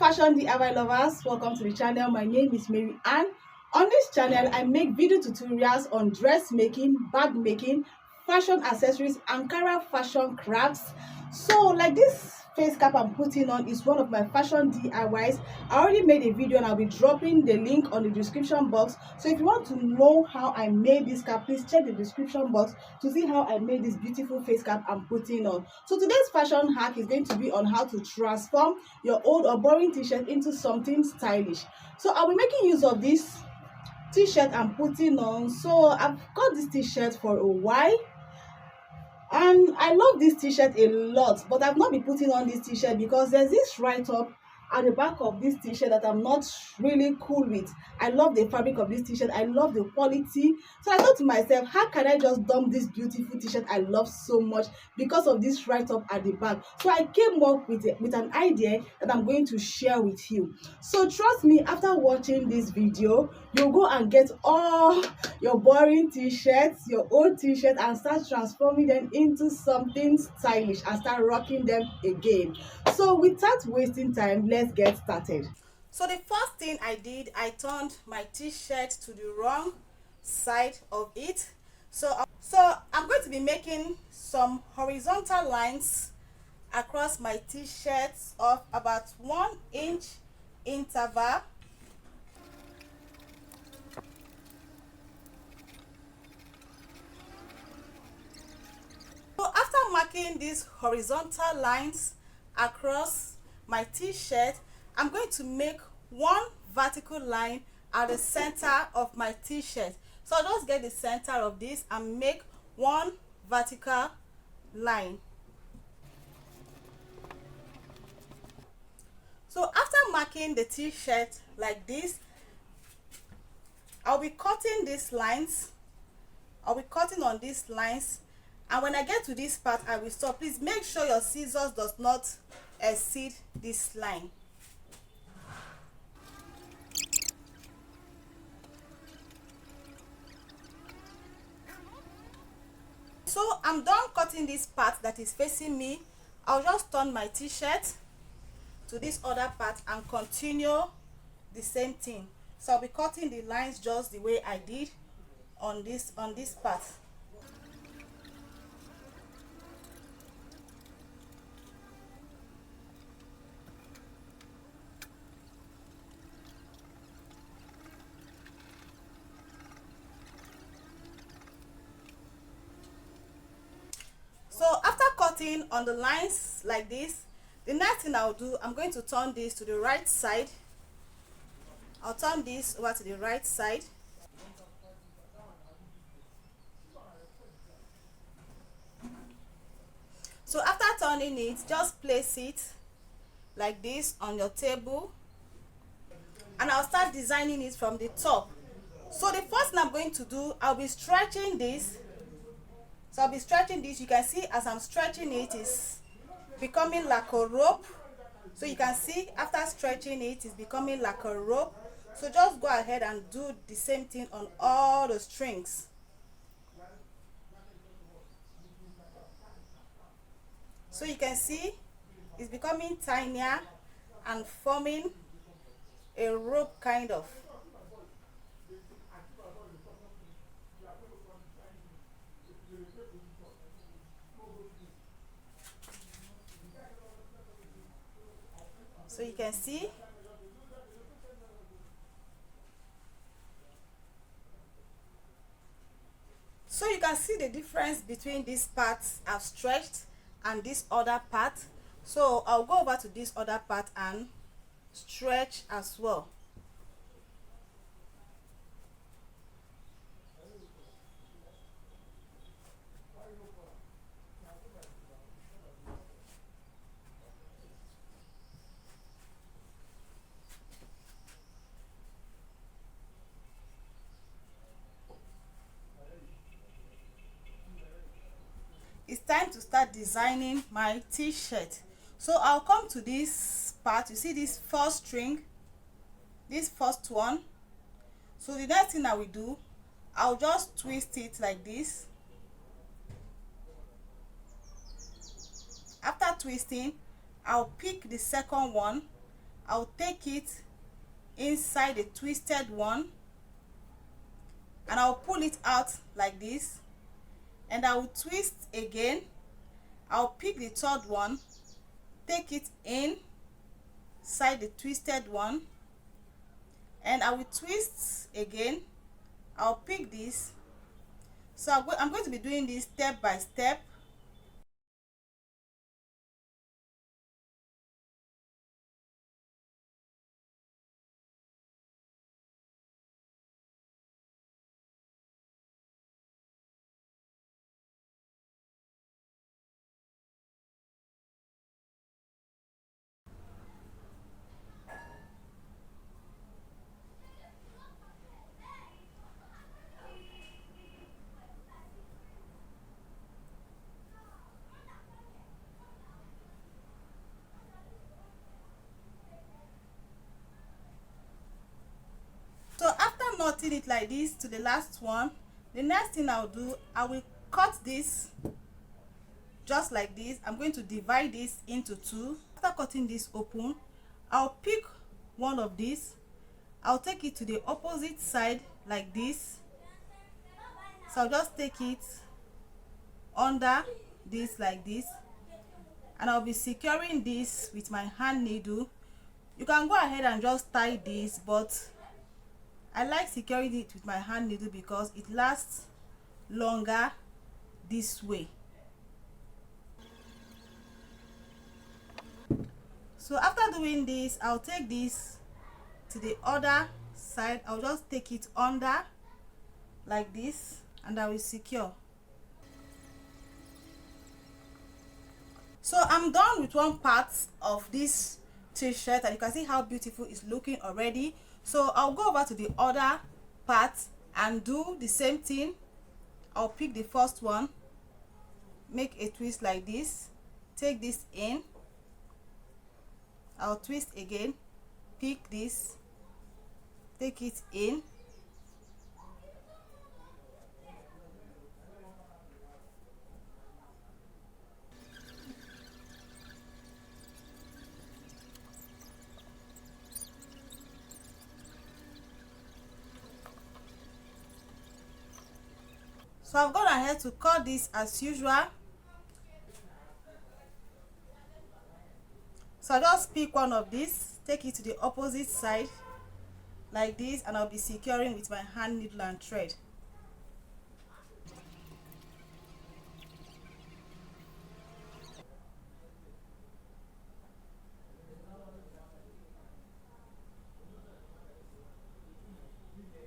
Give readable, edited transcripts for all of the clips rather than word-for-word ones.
fashion DIY lovers, welcome to the channel. My name is Afrik-Ann. On this channel I make video tutorials on dressmaking, bag making, fashion accessories, Ankara fashion crafts. So like this face cap I'm putting on is one of my fashion DIYs. I already made a video and I'll be dropping the link on the description box. So if you want to know how I made this cap, please check the description box to see how I made this beautiful face cap I'm putting on. So today's fashion hack is going to be on how to transform your old or boring t-shirt into something stylish. So I'll be making use of this t-shirt I'm putting on. So I've got this t-shirt for a while and I love this t-shirt a lot, but I've not been putting on this t-shirt because there's this write-up at the back of this t-shirt that I'm not really cool with. I love the fabric of this t-shirt, I love the quality. So I thought to myself, how can I just dump this beautiful t-shirt I love so much because of this write-up at the back? So I came up with an idea that I'm going to share with you. So trust me, after watching this video, you'll go and get all your boring t-shirts, your old t-shirts, and start transforming them into something stylish and start rocking them again. So without wasting time, let's get started. So the first thing I did, I turned my t-shirt to the wrong side of it. So I'm going to be making some horizontal lines across my t-shirts of about 1 inch interval. So after marking these horizontal lines across my t-shirt, I'm going to make one vertical line at the center of my t-shirt. So I'll just get the center of this and make one vertical line. So after marking the t-shirt like this, I'll be cutting these lines. I'll be cutting on these lines, and when I get to this part I will stop. Please make sure your scissors does not exceed this line. So I'm done cutting this part that is facing me. I'll just turn my t-shirt to this other part and continue the same thing. So I'll be cutting the lines just the way I did on this part. So after cutting on the lines like this, the next thing I'll do, I'm going to turn this to the right side. I'll turn this over to the right side. So after turning it, just place it like this on your table, and I'll start designing it from the top. So the first thing I'm going to do, I'll be stretching this. So I'll be stretching this. You can see as I'm stretching it, is becoming like a rope. So you can see after stretching it, it's becoming like a rope. So just go ahead and do the same thing on all the strings. So you can see it's becoming tinier and forming a rope kind of. So you can see the difference between these parts I've stretched and this other part. So I'll go over to this other part and stretch as well. It's time to start designing my t-shirt. So I'll come to this part. You see this first string, this first one. So the next thing I will do, I'll just twist it like this. After twisting, I'll pick the second one I'll take it inside the twisted one and I'll pull it out like this, and I will twist again. I'll pick the third one, take it inside the twisted one, and I will twist again. I'll pick this. So I'm going to be doing this step by step. So after knotting it like this to the last one, the next thing I'll do, I will cut this just like this. I'm going to divide this into two. After cutting this open, I'll pick one of these. I'll take it to the opposite side like this. So I'll just take it under this like this, and I'll be securing this with my hand needle. You can go ahead and just tie this, but I like securing it with my hand needle because it lasts longer this way. So after doing this, I'll take this to the other side. I'll just take it under like this, and I will secure. So I'm done with one part of this t-shirt, and you can see how beautiful it's looking already. So I'll go over to the other part and do the same thing. I'll pick the first one, make a twist like this, take this in, I'll twist again, pick this, take it in, so I've gone ahead to cut this as usual. So I'll just pick one of these, take it to the opposite side like this, and I'll be securing with my hand needle and thread.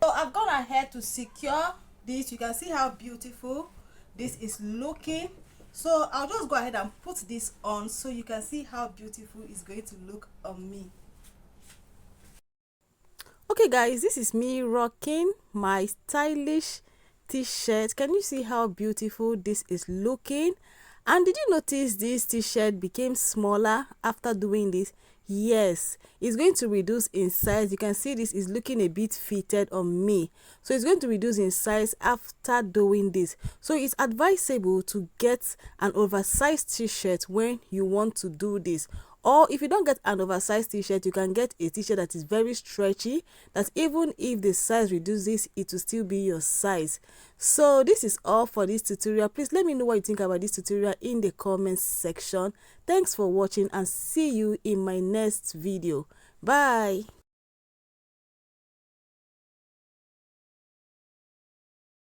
So I've gone ahead to secure this. You can see how beautiful this is looking. So I'll just go ahead and put this on so you can see how beautiful it's going to look on me. Okay guys, this is me rocking my stylish t-shirt. Can you see how beautiful this is looking? And did you notice this t-shirt became smaller after doing this? Yes, it's going to reduce in size. You can see this is looking a bit fitted on me, so it's going to reduce in size after doing this. So it's advisable to get an oversized t-shirt when you want to do this. Or if you don't get an oversized t-shirt, you can get a t-shirt that is very stretchy, that even if the size reduces, it will still be your size. So this is all for this tutorial. Please let me know what you think about this tutorial in the comments section. Thanks for watching, and see you in my next video. Bye.